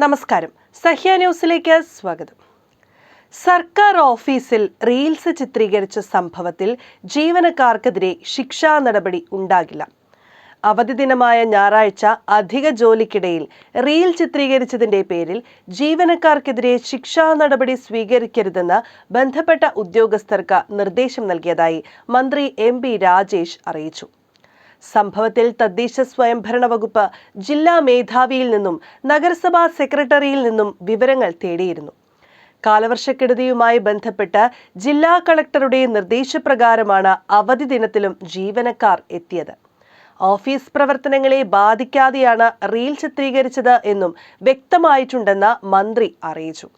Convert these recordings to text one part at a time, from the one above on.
നമസ്കാരം. സഹ്യ ന്യൂസിലേക്ക് സ്വാഗതം. സർക്കാർ ഓഫീസിൽ റീൽസ് ചിത്രീകരിച്ച സംഭവത്തിൽ ജീവനക്കാർക്കെതിരെ ശിക്ഷാ നടപടി ഉണ്ടാകില്ല. അവധി ദിനമായ ഞായറാഴ്ച അധിക ജോലിക്കിടയിൽ റീൽ ചിത്രീകരിച്ചതിന്റെ പേരിൽ ജീവനക്കാർക്കെതിരെ ശിക്ഷാ നടപടി സ്വീകരിക്കരുതെന്ന് ബന്ധപ്പെട്ട ഉദ്യോഗസ്ഥർക്ക് നിർദ്ദേശം നൽകിയതായി മന്ത്രി MP രാജേഷ് അറിയിച്ചു. സംഭവത്തിൽ തദ്ദേശ സ്വയംഭരണ വകുപ്പ് ജില്ലാ മേധാവിയിൽ നിന്നും നഗരസഭാ സെക്രട്ടറിയിൽ നിന്നും വിവരങ്ങൾ തേടിയിരുന്നു. കാലവർഷക്കെടുതിയുമായി ബന്ധപ്പെട്ട് ജില്ലാ കളക്ടറുടെ നിർദ്ദേശപ്രകാരമാണ് അവധി ദിനത്തിലും ജീവനക്കാർ എത്തിയത്. ഓഫീസ് പ്രവർത്തനങ്ങളെ ബാധിക്കാതെയാണ് റീൽ ചിത്രീകരിച്ചത് എന്നും വ്യക്തമായിട്ടുണ്ടെന്ന് മന്ത്രി അറിയിച്ചു.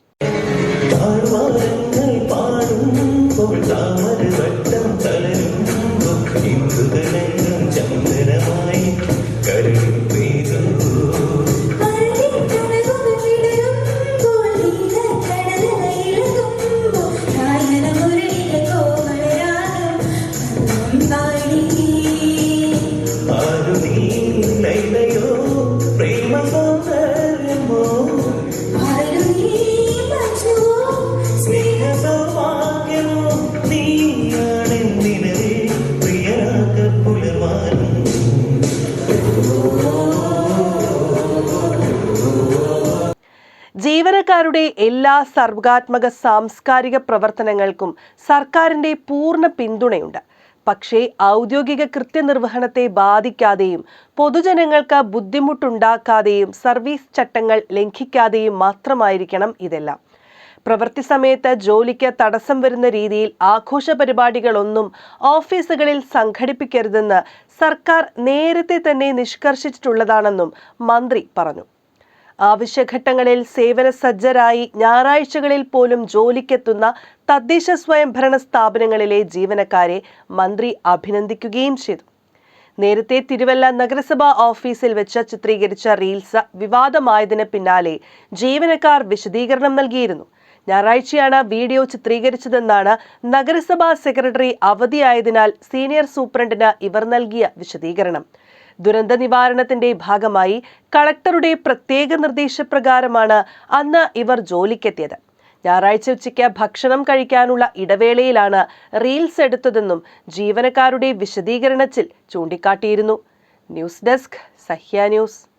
ജീവനക്കാരുടെ എല്ലാ സർവ്വകാത്മക സാംസ്കാരിക പ്രവർത്തനങ്ങൾക്കും സർക്കാരിന്റെ പൂർണ്ണ പിന്തുണയുണ്ട്. പക്ഷേ ഔദ്യോഗിക കൃത്യനിർവഹണത്തെ ബാധിക്കാതെയും പൊതുജനങ്ങൾക്ക് ബുദ്ധിമുട്ടുണ്ടാക്കാതെയും സർവീസ് ചട്ടങ്ങൾ ലംഘിക്കാതെയും മാത്രമായിരിക്കണം ഇതെല്ലാം. പ്രവൃത്തി സമയത്ത് ജോലിക്ക് തടസ്സം വരുന്ന രീതിയിൽ ആഘോഷ പരിപാടികളൊന്നും ഓഫീസുകളിൽ സംഘടിപ്പിക്കരുതെന്ന് സർക്കാർ നേരത്തെ തന്നെ നിഷ്കർഷിച്ചിട്ടുള്ളതാണെന്നും മന്ത്രി പറഞ്ഞു. ആവശ്യഘട്ടങ്ങളിൽ സേവന സജ്ജരായി ഞായറാഴ്ചകളിൽ പോലും ജോലിക്കെത്തുന്ന തദ്ദേശ സ്വയംഭരണ സ്ഥാപനങ്ങളിലെ ജീവനക്കാരെ മന്ത്രി അഭിനന്ദിക്കുകയും ചെയ്തു. നേരത്തെ തിരുവല്ല നഗരസഭാ ഓഫീസിൽ വെച്ച് ചിത്രീകരിച്ച റീൽസ് വിവാദമായതിന് പിന്നാലെ ജീവനക്കാർ വിശദീകരണം നൽകിയിരുന്നു. ഞായറാഴ്ചയാണ് വീഡിയോ ചിത്രീകരിച്ചതെന്നാണ് നഗരസഭാ സെക്രട്ടറി അവധിയായതിനാൽ സീനിയർ സൂപ്രണ്ടിന് ഇവർ നൽകിയ വിശദീകരണം. ദുരന്ത നിവാരണത്തിന്റെ ഭാഗമായി കളക്ടറുടെ പ്രത്യേക നിർദ്ദേശപ്രകാരമാണ് അന്ന് ഇവർ ജോലിക്കെത്തിയത്. ഞായറാഴ്ച ഉച്ചയ്ക്ക് ഭക്ഷണം കഴിക്കാനുള്ള ഇടവേളയിലാണ് റീൽസ് എടുത്തതെന്നും ജീവനക്കാരുടെ വിശദീകരണത്തിൽ ചൂണ്ടിക്കാട്ടിയിരുന്നു. News desk, Sahya news.